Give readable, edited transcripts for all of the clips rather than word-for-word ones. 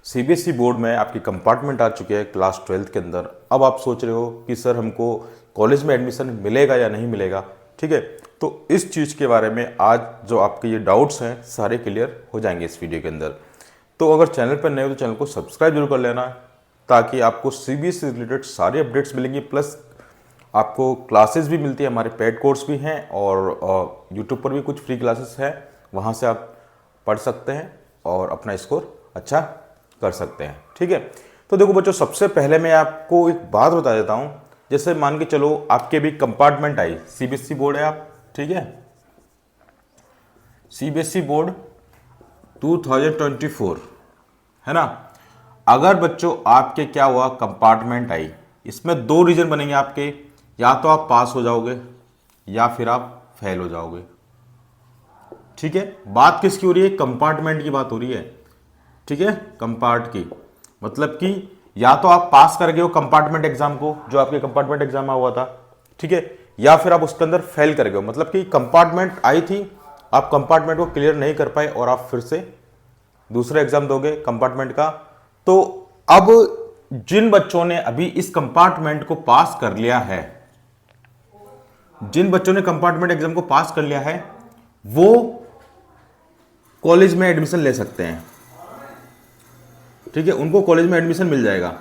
CBSE board में आपकी compartment आ चुकी है क्लास 12th के अंदर। अब आप सोच रहे हो कि सर हमको कॉलेज में एडमिशन मिलेगा या नहीं मिलेगा, ठीक है। तो इस चीज़ के बारे में आज जो आपके ये डाउट्स हैं सारे क्लियर हो जाएंगे इस वीडियो के अंदर। तो अगर चैनल पर नए हो तो चैनल को सब्सक्राइब जरूर कर लेना, ताकि आपको सीबीएसई से रिलेटेड सारे अपडेट्स मिलेंगी। प्लस आपको क्लासेस भी मिलती है, हमारे पेड कोर्स भी हैं और यूट्यूब पर भी कुछ फ्री क्लासेस हैं, वहाँ से आप पढ़ सकते हैं और अपना स्कोर अच्छा कर सकते हैं, ठीक है। तो देखो बच्चों, सबसे पहले मैं आपको एक बात बता देता हूँ। जैसे मान के चलो आपके भी कंपार्टमेंट आई, सीबीएसई बोर्ड है आप, ठीक है, सीबीएसई बोर्ड 2024 है ना। अगर बच्चों आपके क्या हुआ, कंपार्टमेंट आई, इसमें दो रीजन बनेंगे आपके, या तो आप पास हो जाओगे या फिर आप फेल हो जाओगे, ठीक है। बात किसकी हो रही है, कंपार्टमेंट की बात हो रही है, ठीक है, कंपार्ट की। मतलब कि या तो आप पास कर गए हो कंपार्टमेंट एग्जाम को, जो आपके कंपार्टमेंट एग्जाम में हुआ था, ठीक है, या फिर आप उसके अंदर फेल कर गए हो। मतलब कि कंपार्टमेंट आई थी, आप कंपार्टमेंट को क्लियर नहीं कर पाए और आप फिर से दूसरा एग्जाम दोगे कंपार्टमेंट का। तो अब जिन बच्चों ने अभी इस कंपार्टमेंट को पास कर लिया है, जिन बच्चों ने कंपार्टमेंट एग्जाम को पास कर लिया है, वो कॉलेज में एडमिशन ले सकते हैं, ठीक है, उनको कॉलेज में एडमिशन मिल जाएगा।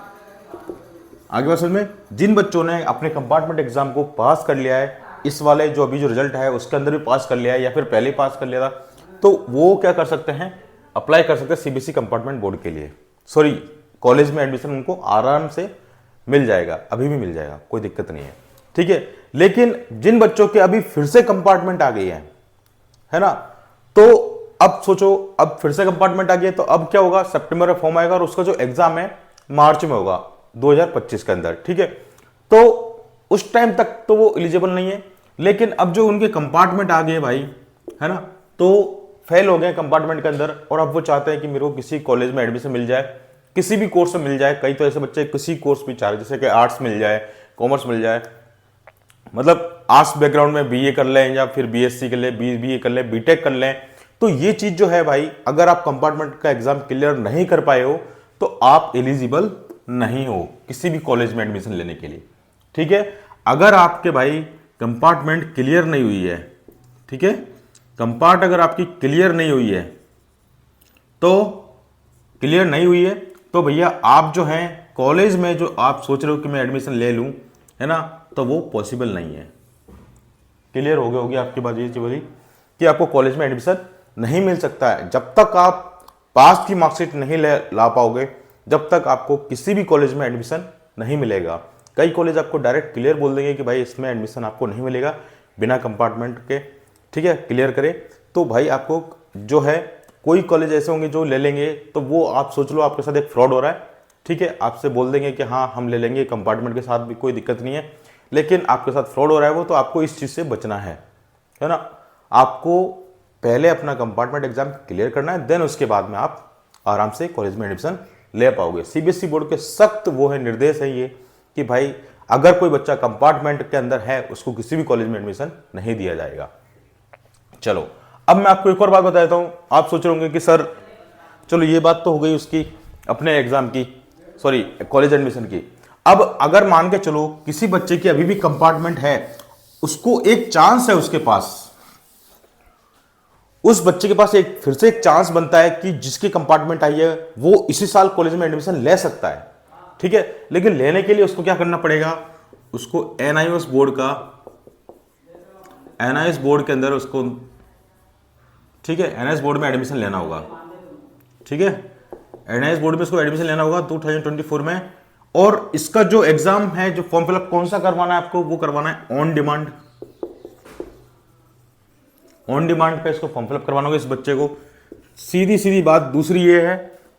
आगे बात समझ में। जिन बच्चों ने अपने कंपार्टमेंट एग्जाम को पास कर लिया है, इस वाले जो अभी जो रिजल्ट है उसके अंदर भी पास कर लिया है या फिर पहले ही पास कर लिया था, तो वो क्या कर सकते हैं, अप्लाई कर सकते हैं सीबीएसई कंपार्टमेंट बोर्ड के लिए। सॉरी, कॉलेज में एडमिशन उनको आराम से मिल जाएगा, अभी भी मिल जाएगा, कोई दिक्कत नहीं है, ठीक है। लेकिन जिन बच्चों के अभी फिर से कंपार्टमेंट आ गई है ना, तो अब सोचो, अब फिर से कंपार्टमेंट आ गया, तो अब क्या होगा, सितंबर में फॉर्म आएगा और उसका जो एग्जाम है मार्च में होगा 2025 के अंदर, ठीक है। तो उस टाइम तक तो वो एलिजिबल नहीं है। लेकिन अब जो उनके कंपार्टमेंट आ गए भाई, है ना, तो फेल हो गए कंपार्टमेंट के अंदर और अब वो चाहते हैं कि मेरे को किसी कॉलेज में एडमिशन मिल जाए, किसी भी कोर्स में मिल जाए। कई तो ऐसे बच्चे किसी कोर्स भी चाह रहे, जैसे कि आर्ट्स मिल जाए, कॉमर्स मिल जाए, मतलब आर्ट्स बैकग्राउंड में बीए कर लें या फिर बीएससी कर लें, बीए कर लें, बीटेक कर लें। तो ये चीज जो है भाई, अगर आप कंपार्टमेंट का एग्जाम क्लियर नहीं कर पाए हो तो आप एलिजिबल नहीं हो किसी भी कॉलेज में एडमिशन लेने के लिए, ठीक है। अगर आपके भाई कंपार्टमेंट क्लियर नहीं हुई है, ठीक है, कंपार्ट अगर आपकी क्लियर नहीं हुई है, तो क्लियर नहीं हुई है तो भैया आप जो है कॉलेज में जो आप सोच रहे हो कि मैं एडमिशन ले लूं, है ना, तो वो पॉसिबल नहीं है। क्लियर हो गया होगी आपकी बात ये बोली कि आपको कॉलेज में एडमिशन नहीं मिल सकता है जब तक आप पास की मार्कशीट नहीं ला पाओगे, जब तक आपको किसी भी कॉलेज में एडमिशन नहीं मिलेगा। कई कॉलेज आपको डायरेक्ट क्लियर बोल देंगे कि भाई इसमें एडमिशन आपको नहीं मिलेगा बिना कंपार्टमेंट के, ठीक है, क्लियर करे। तो भाई आपको जो है, कोई कॉलेज ऐसे होंगे जो ले लेंगे, तो वो आप सोच लो आपके साथ एक फ्रॉड हो रहा है, ठीक है। आपसे बोल देंगे कि हाँ हम ले लेंगे कंपार्टमेंट के साथ भी कोई दिक्कत नहीं है, लेकिन आपके साथ फ्रॉड हो रहा है वो, तो आपको इस चीज़ से बचना है ना। आपको पहले अपना कंपार्टमेंट एग्जाम क्लियर करना है, देन उसके बाद में आप आराम से कॉलेज में एडमिशन ले पाओगे। सीबीएसई बोर्ड के सख्त वो है, निर्देश है ये कि भाई अगर कोई बच्चा कंपार्टमेंट के अंदर है उसको किसी भी कॉलेज में एडमिशन नहीं दिया जाएगा। चलो अब मैं आपको एक और बात बता देता हूं। आप सोच रहे होंगे कि सर चलो ये बात तो हो गई उसकी, अपने एग्जाम की, सॉरी कॉलेज एडमिशन की। अब अगर मान के चलो किसी बच्चे की अभी भी कंपार्टमेंट है, उसको एक चांस है उसके पास, उस बच्चे के पास एक फिर से एक चांस बनता है कि जिसकी कंपार्टमेंट आई है वो इसी साल कॉलेज में एडमिशन ले सकता है, ठीक है। लेकिन लेने के लिए उसको क्या करना पड़ेगा, उसको एनआईओएस बोर्ड का, एनआईओएस बोर्ड के अंदर उसको, ठीक है, एनआईओएस बोर्ड में एडमिशन लेना होगा, ठीक है, एनआईओएस बोर्ड में उसको एडमिशन लेना होगा 2024 में। और इसका जो एग्जाम है, जो फॉर्म फिलअप कौन सा करवाना है आपको, वो करवाना है ऑन डिमांड। ऑन डिमांड पे इसको फॉर्म फिलअप करवाना होगा इस बच्चे को। सीधी सीधी बात दूसरी ये है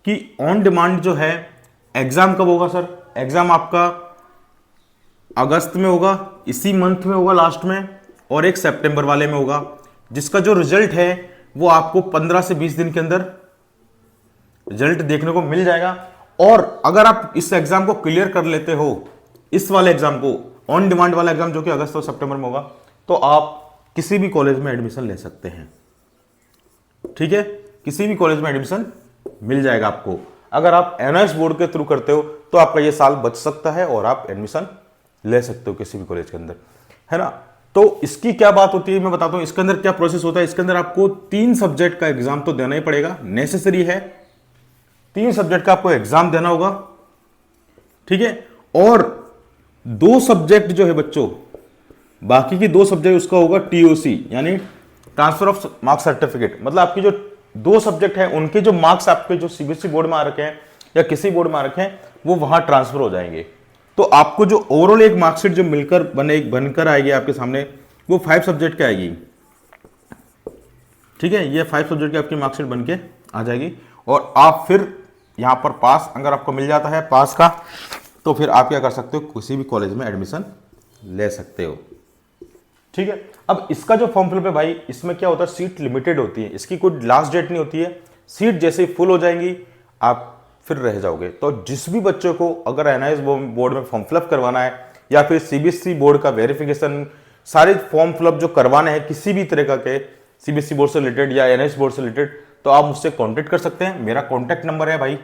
कि ऑन डिमांड जो है, एग्जाम कब होगा सर, एग्जाम आपका अगस्त में होगा, इसी मंथ में होगा लास्ट में, और एक सितंबर वाले में होगा, जिसका जो रिजल्ट है वो आपको 15 से 20 दिन के अंदर रिजल्ट देखने को मिल जाएगा। और अगर आप इस एग्जाम को क्लियर कर लेते हो, इस वाले एग्जाम को, ऑन डिमांड वाला एग्जाम जो कि अगस्त और सितंबर में होगा, तो आप किसी भी कॉलेज में एडमिशन ले सकते हैं, ठीक है, किसी भी कॉलेज में एडमिशन मिल जाएगा आपको। अगर आप एनआईएस बोर्ड के थ्रू करते हो तो आपका ये साल बच सकता है और आप एडमिशन ले सकते हो किसी भी कॉलेज के अंदर, है ना। तो इसकी क्या बात होती है मैं बताता हूं, इसके अंदर क्या प्रोसेस होता है। इसके अंदर आपको 3 सब्जेक्ट का एग्जाम तो देना ही पड़ेगा, नेसेसरी है। 3 सब्जेक्ट का आपको एग्जाम देना होगा, ठीक है। और 2 सब्जेक्ट जो है बच्चों, बाकी की 2 सब्जेक्ट उसका होगा टीओसी, यानी ट्रांसफर ऑफ मार्क्स सर्टिफिकेट। मतलब आपकी जो 2 सब्जेक्ट हैं उनके जो मार्क्स आपके जो सीबीएसई बोर्ड में आ रखे हैं या किसी बोर्ड में आ रखे हैं वो वहां ट्रांसफर हो जाएंगे। तो आपको जो ओवरऑल एक मार्कशीट जो मिलकर बनकर आएगी आपके सामने, वो 5 सब्जेक्ट की आएगी, ठीक है। ये 5 सब्जेक्ट की आपकी मार्कशीट बन के आ जाएगी और आप फिर यहां पर पास अगर आपको मिल जाता है पास का, तो फिर आप क्या कर सकते हो, किसी भी कॉलेज में एडमिशन ले सकते हो, ठीक है। अब इसका जो फॉर्म फिलअप है भाई, इसमें क्या होता है, सीट लिमिटेड होती है, इसकी कोई लास्ट डेट नहीं होती है। सीट जैसे ही फुल हो जाएंगी आप फिर रह जाओगे। तो जिस भी बच्चों को अगर एनआईएस बोर्ड में फॉर्म फिलअप करवाना है या फिर सीबीएसई बोर्ड का वेरिफिकेशन, सारे फॉर्म फिलअप जो करवाने हैं किसी भी तरह के सीबीएसई बोर्ड से रिलेटेड या एनआईएस बोर्ड से रिलेटेड, तो आप मुझसे कॉन्टेक्ट कर सकते हैं। मेरा कॉन्टैक्ट नंबर है भाई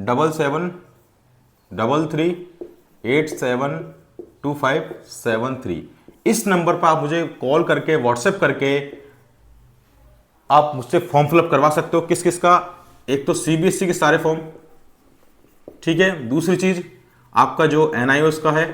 7733872573। इस नंबर पर आप मुझे कॉल करके व्हाट्सएप करके आप मुझसे फॉर्म फिलअप करवा सकते हो। किस किस का, एक तो सीबीएसई के सारे फॉर्म, ठीक है। दूसरी चीज आपका जो एनआईओएस का है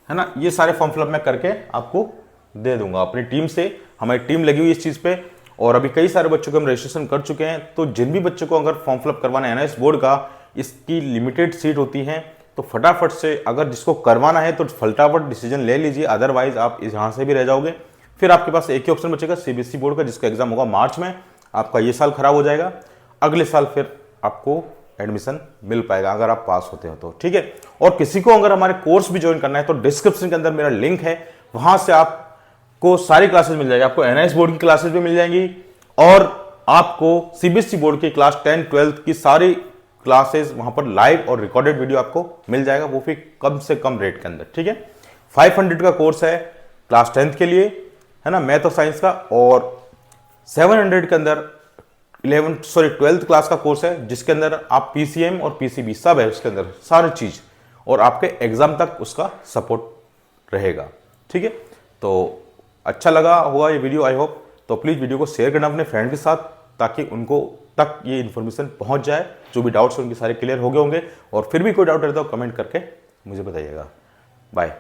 ना, ये सारे फॉर्म फिलअप मैं करके आपको दे दूंगा अपनी टीम से। हमारी टीम लगी हुई इस चीज पे और अभी कई सारे बच्चों को हम रजिस्ट्रेशन कर चुके हैं। तो जिन भी बच्चों को अगर फॉर्म फिलअप करवाना है एनआईएस बोर्ड का, इसकी लिमिटेड सीट होती है, तो फटाफट से अगर जिसको करवाना है तो फटाफट डिसीजन ले लीजिए, अदरवाइज आप यहां से भी रह जाओगे। फिर आपके पास एक ही ऑप्शन बचेगा सीबीएसई बोर्ड का, जिसका एग्जाम होगा मार्च में। आपका ये साल खराब हो जाएगा, अगले साल फिर आपको एडमिशन मिल पाएगा अगर आप पास होते हो तो, ठीक है। और किसी को अगर हमारे कोर्स भी ज्वाइन करना है तो डिस्क्रिप्शन के अंदर मेरा लिंक है, वहां से आपको सारी क्लासेस मिल जाएगी। आपको एनआईएस बोर्ड की क्लासेस भी मिल जाएंगी और आपको सीबीएसई बोर्ड की क्लास 10, 12 की सारी क्लासेस वहां पर लाइव और रिकॉर्डेड वीडियो आपको मिल जाएगा, वो भी कम से कम रेट के अंदर, ठीक है। 500 का कोर्स है क्लास 10th के लिए, है ना, मैथ और साइंस का, और 700 के अंदर 12th क्लास का कोर्स है, जिसके अंदर आप पीसीएम और पीसीबी सब है उसके अंदर सारी चीज, और आपके एग्जाम तक उसका सपोर्ट रहेगा, ठीक है। तो अच्छा लगा होगा ये वीडियो आई होप, तो प्लीज वीडियो को शेयर करना अपने फ्रेंड के साथ, ताकि उनको तक ये इन्फॉर्मेशन पहुंच जाए। जो भी डाउट्स उनके सारे क्लियर हो गए होंगे, और फिर भी कोई डाउट रहता है तो कमेंट करके मुझे बताइएगा। बाय।